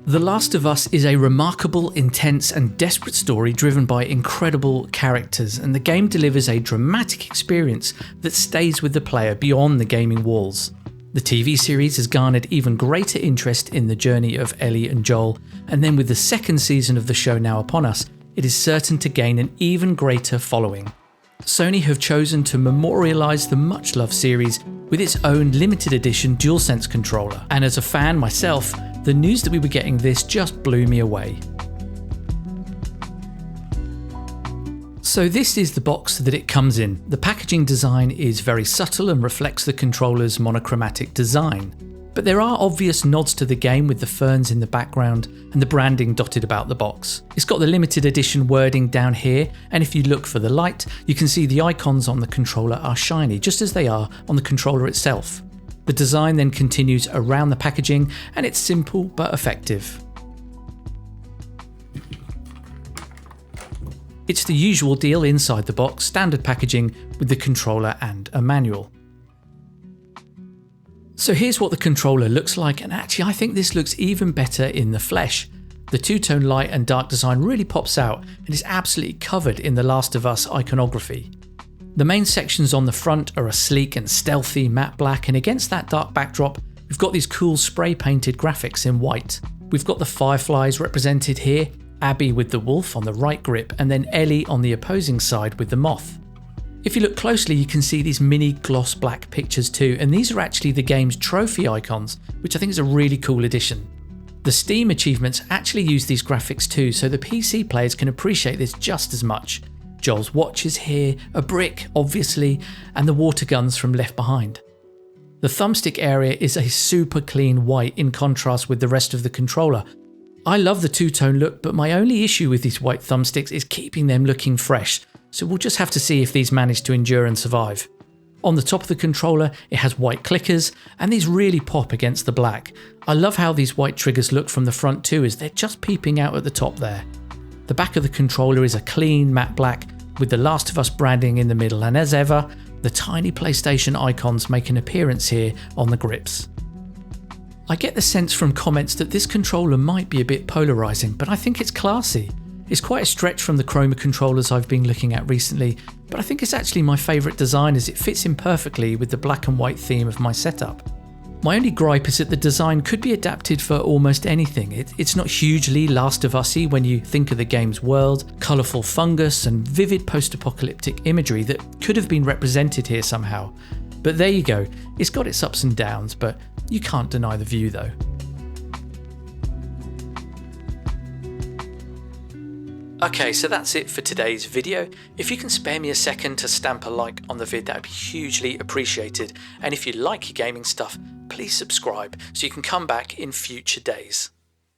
The Last of Us is a remarkable, intense and desperate story driven by incredible characters, and the game delivers a dramatic experience that stays with the player beyond the gaming walls. The TV series has garnered even greater interest in the journey of Ellie and Joel, and then with the second season of the show now upon us, it is certain to gain an even greater following. Sony have chosen to memorialise the much-loved series with its own limited edition DualSense controller, and as a fan myself, the news that we were getting this just blew me away. So this is the box that it comes in. The packaging design is very subtle and reflects the controller's monochromatic design. But there are obvious nods to the game with the ferns in the background and the branding dotted about the box. It's got the limited edition wording down here, and if you look for the light, you can see the icons on the controller are shiny, just as they are on the controller itself. The design then continues around the packaging, and it's simple but effective. It's the usual deal inside the box, standard packaging with the controller and a manual. So here's what the controller looks like, and actually I think this looks even better in the flesh. The two-tone light and dark design really pops out and is absolutely covered in the Last of Us iconography. The main sections on the front are a sleek and stealthy matte black, and against that dark backdrop we've got these cool spray painted graphics in white. We've got the fireflies represented here, Abby with the wolf on the right grip, and then Ellie on the opposing side with the moth. If you look closely you can see these mini gloss black pictures too, and these are actually the game's trophy icons, which I think is a really cool addition. The Steam achievements actually use these graphics too, so the PC players can appreciate this just as much. Joel's watch is here, a brick obviously, and the water guns from Left Behind. The thumbstick area is a super clean white in contrast with the rest of the controller. I love the two-tone look, but my only issue with these white thumbsticks is keeping them looking fresh, so we'll just have to see if these manage to endure and survive. On the top of the controller it has white clickers, and these really pop against the black. I love how these white triggers look from the front too, as they're just peeping out at the top there. The back of the controller is a clean matte black with the Last of Us branding in the middle, and as ever, the tiny PlayStation icons make an appearance here on the grips. I get the sense from comments that this controller might be a bit polarising, but I think it's classy. It's quite a stretch from the Chroma controllers I've been looking at recently, but I think it's actually my favourite design as it fits in perfectly with the black and white theme of my setup. My only gripe is that the design could be adapted for almost anything. It's not hugely Last of Us-y when you think of the game's world, colourful fungus and vivid post-apocalyptic imagery that could have been represented here somehow. But there you go, it's got its ups and downs, but you can't deny the view though. Okay, so that's it for today's video. If you can spare me a second to stamp a like on the vid, that would be hugely appreciated. And if you like your gaming stuff, please subscribe so you can come back in future days.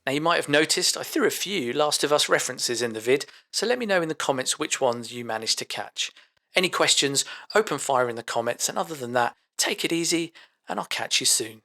Now you might have noticed I threw a few Last of Us references in the vid, so let me know in the comments which ones you managed to catch. Any questions, open fire in the comments, and other than that, take it easy and I'll catch you soon.